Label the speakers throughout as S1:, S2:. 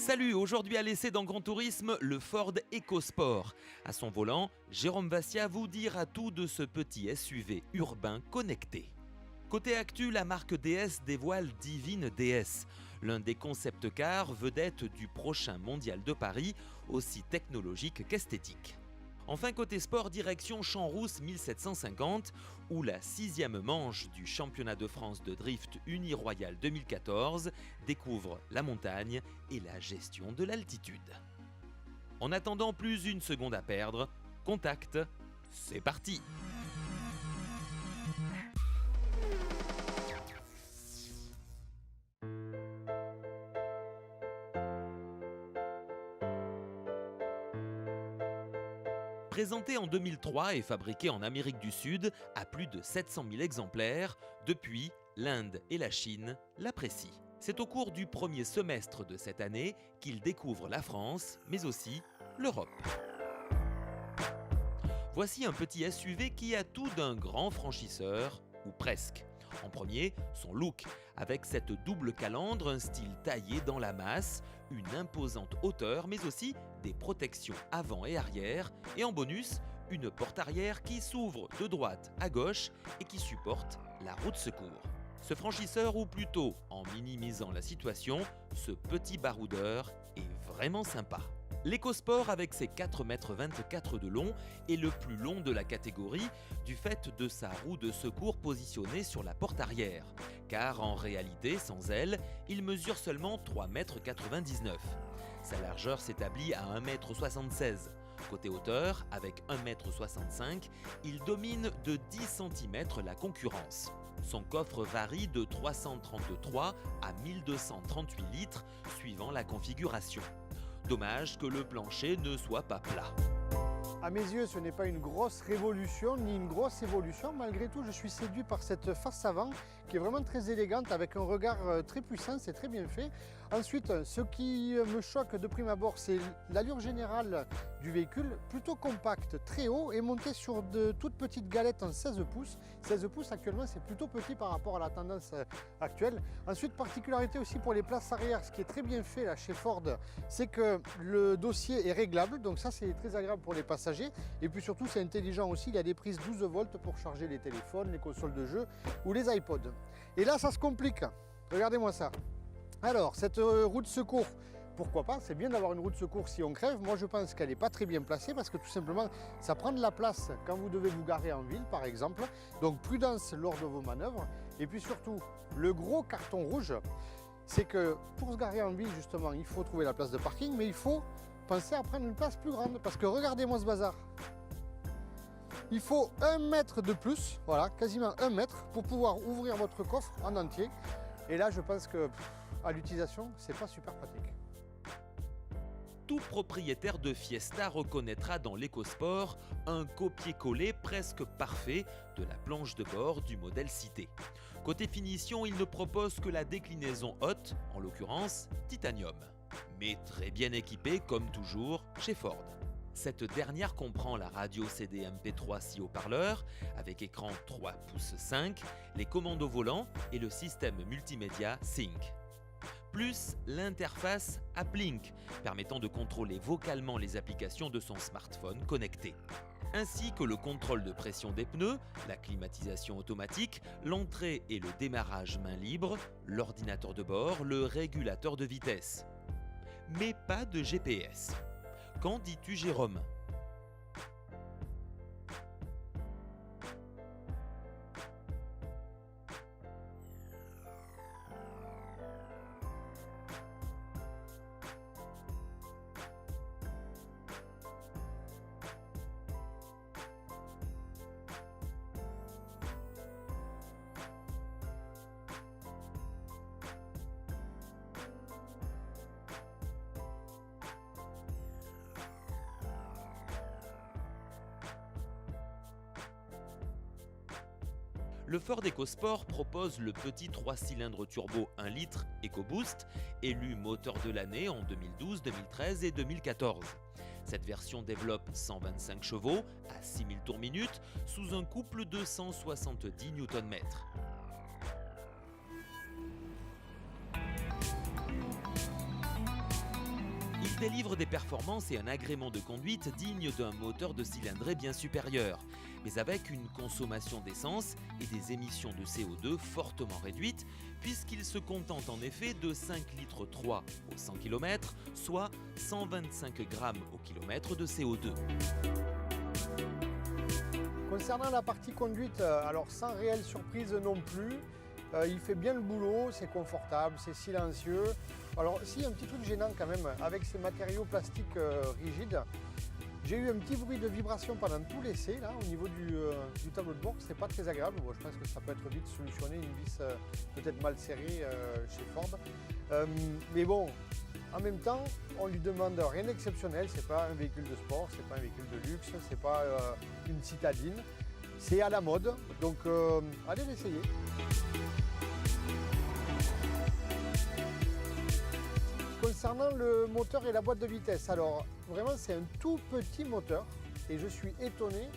S1: Salut, aujourd'hui à l'essai dans Grand Tourisme, le Ford EcoSport. À son volant, Jérôme Vassia vous dira tout de ce petit SUV urbain connecté. Côté actu, la marque DS dévoile Divine DS, l'un des concept cars vedettes du prochain mondial de Paris, aussi technologique qu'esthétique. Enfin, côté sport, direction Champs-Rousses 1750, où la 6e manche du championnat de France de drift Uniroyal 2014 découvre la montagne et la gestion de l'altitude. En attendant, plus une seconde à perdre, contact, c'est parti! Présenté en 2003 et fabriqué en Amérique du Sud à plus de 700 000 exemplaires, depuis, l'Inde et la Chine l'apprécient. C'est au cours du premier semestre de cette année qu'il découvre la France, mais aussi l'Europe. Voici un petit SUV qui a tout d'un grand franchisseur, ou presque. En premier, son look, avec cette double calandre, un style taillé dans la masse, une imposante hauteur, mais aussi des protections avant et arrière, et en bonus, une porte arrière qui s'ouvre de droite à gauche et qui supporte la roue de secours. Ce franchisseur, ou plutôt, en minimisant la situation, ce petit baroudeur est vraiment sympa. L'EcoSport, avec ses 4,24 m de long, est le plus long de la catégorie du fait de sa roue de secours positionnée sur la porte arrière. Car en réalité, sans elle, il mesure seulement 3,99 m. Sa largeur s'établit à 1,76 m. Côté hauteur, avec 1,65 m, il domine de 10 cm la concurrence. Son coffre varie de 333 à 1238 litres suivant la configuration. Dommage que le plancher ne soit pas plat.
S2: À mes yeux, ce n'est pas une grosse révolution ni une grosse évolution. Malgré tout, je suis séduit par cette face avant qui est vraiment très élégante avec un regard très puissant, c'est très bien fait. Ensuite, ce qui me choque de prime abord, c'est l'allure générale du véhicule, plutôt compact, très haut et monté sur de toutes petites galettes en 16 pouces. 16 pouces actuellement, c'est plutôt petit par rapport à la tendance actuelle. Ensuite, particularité aussi pour les places arrière, ce qui est très bien fait là chez Ford, c'est que le dossier est réglable, donc ça c'est très agréable pour les passagers. Et puis surtout, c'est intelligent aussi, il y a des prises 12 volts pour charger les téléphones, les consoles de jeux ou les iPods. Et là, ça se complique. Regardez-moi ça. Alors, cette roue de secours, pourquoi pas? C'est bien d'avoir une roue de secours si on crève. Moi, je pense qu'elle n'est pas très bien placée parce que tout simplement, ça prend de la place quand vous devez vous garer en ville, par exemple. Donc, prudence lors de vos manœuvres. Et puis surtout, le gros carton rouge, c'est que pour se garer en ville, justement, il faut trouver la place de parking, mais il faut penser à prendre une place plus grande parce que regardez-moi ce bazar. Il faut 1 mètre de plus, voilà, quasiment 1 mètre pour pouvoir ouvrir votre coffre en entier. Et là, je pense que à l'utilisation, c'est pas super pratique.
S1: Tout propriétaire de Fiesta reconnaîtra dans l'EcoSport un copier-coller presque parfait de la planche de bord du modèle cité. Côté finition, il ne propose que la déclinaison haute, en l'occurrence titanium, mais très bien équipée comme toujours chez Ford. Cette dernière comprend la radio CD MP3 6 haut-parleurs avec écran 3 pouces 5, les commandes au volant et le système multimédia Sync. Plus l'interface AppLink, permettant de contrôler vocalement les applications de son smartphone connecté. Ainsi que le contrôle de pression des pneus, la climatisation automatique, l'entrée et le démarrage main libre, l'ordinateur de bord, le régulateur de vitesse. Mais pas de GPS. Qu'en dis-tu, Jérôme ? Le Ford EcoSport propose le petit 3 cylindres turbo 1 litre EcoBoost, élu moteur de l'année en 2012, 2013 et 2014. Cette version développe 125 chevaux à 6000 tours minute sous un couple de 170 Nm. délivre des performances et un agrément de conduite digne d'un moteur de cylindrée bien supérieur, mais avec une consommation d'essence et des émissions de CO2 fortement réduites, puisqu'il se contente en effet de 5,3 litres au 100 km, soit 125 grammes au kilomètre de CO2.
S2: Concernant la partie conduite, alors sans réelle surprise non plus, il fait bien le boulot, c'est confortable, c'est silencieux. Alors si, un petit truc gênant quand même, avec ces matériaux plastiques rigides, j'ai eu un petit bruit de vibration pendant tout l'essai, là, au niveau du tableau de bord, c'est pas très agréable. Bon, je pense que ça peut être vite solutionné, une vis peut-être mal serrée chez Ford. Mais bon, en même temps, on lui demande rien d'exceptionnel, c'est pas un véhicule de sport, c'est pas un véhicule de luxe, c'est pas une citadine. C'est à la mode, donc allez l'essayer. Concernant le moteur et la boîte de vitesse, alors vraiment c'est un tout petit moteur et je suis étonné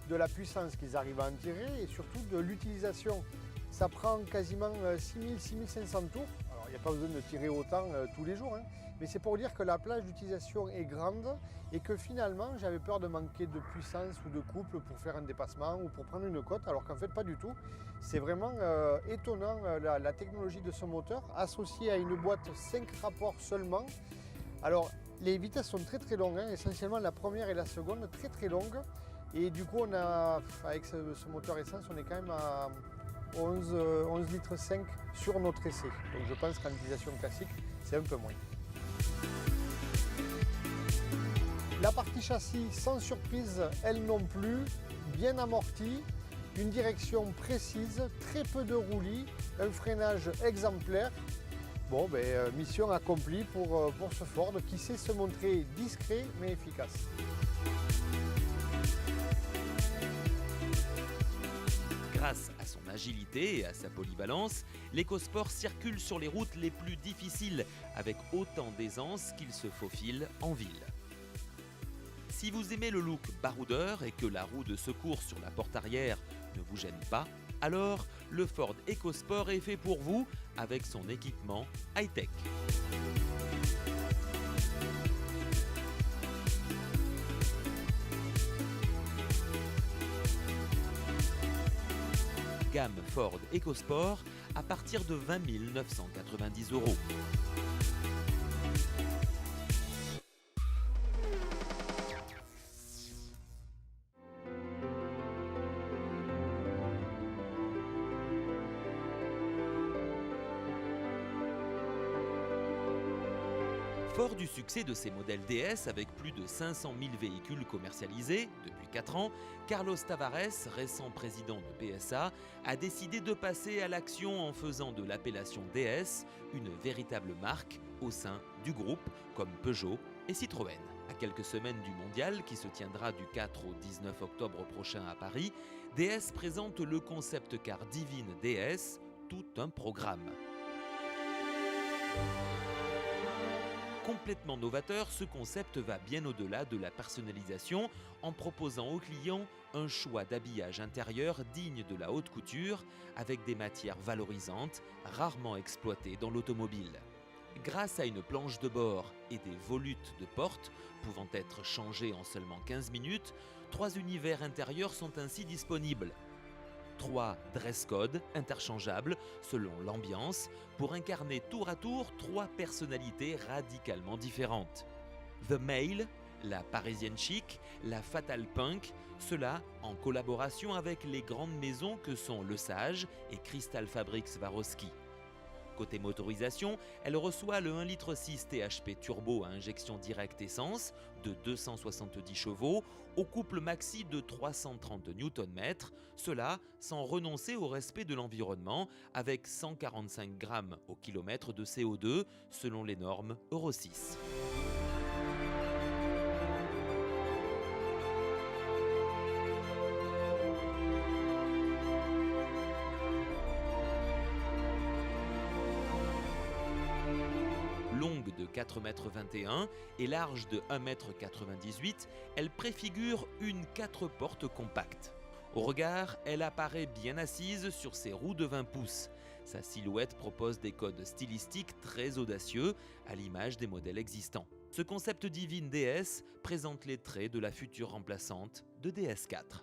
S2: de la puissance qu'ils arrivent à en tirer et surtout de l'utilisation. Ça prend quasiment 6000-6500 tours. Alors il n'y a pas besoin de tirer autant tous les jours, hein. Mais c'est pour dire que la plage d'utilisation est grande et que finalement j'avais peur de manquer de puissance ou de couple pour faire un dépassement ou pour prendre une côte, alors qu'en fait pas du tout. C'est vraiment étonnant la technologie de ce moteur associée à une boîte 5 rapports seulement. Alors les vitesses sont très longues, hein. Essentiellement la première et la seconde très longues. Et du coup on a, avec ce moteur essence, on est quand même à 11,5 litres sur notre essai. Donc je pense qu'en utilisation classique, c'est un peu moins. La partie châssis, sans surprise, elle non plus, bien amortie, une direction précise, très peu de roulis, un freinage exemplaire. Bon, mission accomplie pour ce Ford qui sait se montrer discret mais efficace.
S1: Grâce à son agilité et à sa polyvalence, l'EcoSport circule sur les routes les plus difficiles avec autant d'aisance qu'il se faufile en ville. Si vous aimez le look baroudeur et que la roue de secours sur la porte arrière ne vous gêne pas, alors le Ford EcoSport est fait pour vous avec son équipement high-tech. Gamme Ford EcoSport à partir de 20 990 €. Fort du succès de ses modèles DS avec plus de 500 000 véhicules commercialisés depuis 4 ans, Carlos Tavares, récent président de PSA, a décidé de passer à l'action en faisant de l'appellation DS une véritable marque au sein du groupe comme Peugeot et Citroën. À quelques semaines du mondial qui se tiendra du 4 au 19 octobre prochain à Paris, DS présente le concept car Divine DS, tout un programme. Complètement novateur, ce concept va bien au-delà de la personnalisation en proposant aux clients un choix d'habillage intérieur digne de la haute couture avec des matières valorisantes rarement exploitées dans l'automobile. Grâce à une planche de bord et des volutes de porte pouvant être changées en seulement 15 minutes, 3 univers intérieurs sont ainsi disponibles. 3 dress codes interchangeables selon l'ambiance pour incarner tour à tour 3 personnalités radicalement différentes. The Male, la parisienne chic, la fatale punk, cela en collaboration avec les grandes maisons que sont Le Sage et Crystal Fabrics Swarovski. Côté motorisation, elle reçoit le 1,6 litre THP turbo à injection directe essence de 270 chevaux au couple maxi de 330 Nm, cela sans renoncer au respect de l'environnement avec 145 grammes au kilomètre de CO2 selon les normes Euro 6. Longue de 4,21 m et large de 1,98 m, elle préfigure une 4 portes compacte. Au regard, elle apparaît bien assise sur ses roues de 20 pouces. Sa silhouette propose des codes stylistiques très audacieux, à l'image des modèles existants. Ce concept Divine DS présente les traits de la future remplaçante de DS4.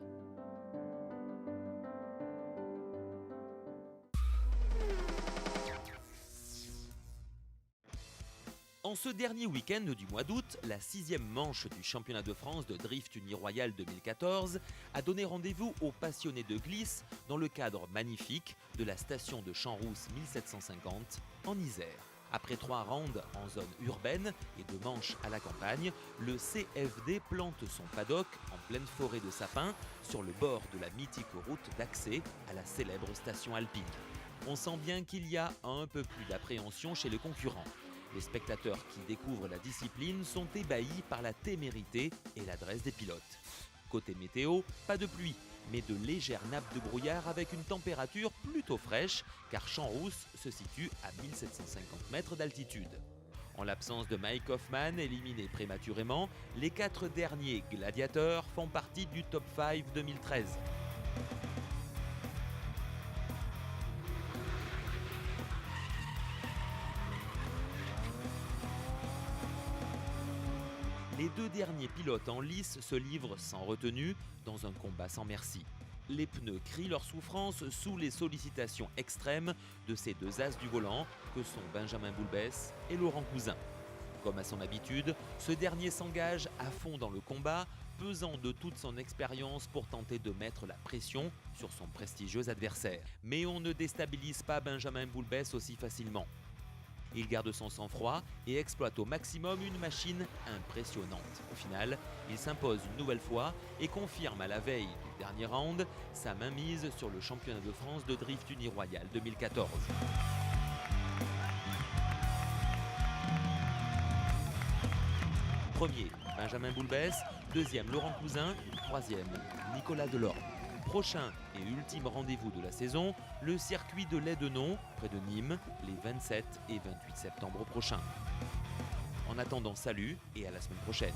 S1: En ce dernier week-end du mois d'août, la 6e manche du championnat de France de Drift Uniroyal 2014 a donné rendez-vous aux passionnés de glisse dans le cadre magnifique de la station de Champs-Rousses 1750 en Isère. Après 3 rounds en zone urbaine et 2 manches à la campagne, le CFD plante son paddock en pleine forêt de sapins sur le bord de la mythique route d'accès à la célèbre station alpine. On sent bien qu'il y a un peu plus d'appréhension chez les concurrents. Les spectateurs qui découvrent la discipline sont ébahis par la témérité et l'adresse des pilotes. Côté météo, pas de pluie, mais de légères nappes de brouillard avec une température plutôt fraîche, car Champs-Rousses se situe à 1750 mètres d'altitude. En l'absence de Mike Hoffman, éliminé prématurément, les 4 derniers gladiateurs font partie du Top 5 2013. Les 2 derniers pilotes en lice se livrent sans retenue dans un combat sans merci. Les pneus crient leur souffrance sous les sollicitations extrêmes de ces 2 as du volant que sont Benjamin Boulbès et Laurent Cousin. Comme à son habitude, ce dernier s'engage à fond dans le combat, pesant de toute son expérience pour tenter de mettre la pression sur son prestigieux adversaire. Mais on ne déstabilise pas Benjamin Boulbès aussi facilement. Il garde son sang-froid et exploite au maximum une machine impressionnante. Au final, il s'impose une nouvelle fois et confirme à la veille du dernier round sa mainmise sur le championnat de France de Drift Uniroyal 2014. Premier, Benjamin Boulbès. Deuxième, Laurent Cousin. Troisième, Nicolas Delorme. Prochain et ultime rendez-vous de la saison, le circuit de Laidenon, près de Nîmes, les 27 et 28 septembre prochains. En attendant, salut et à la semaine prochaine.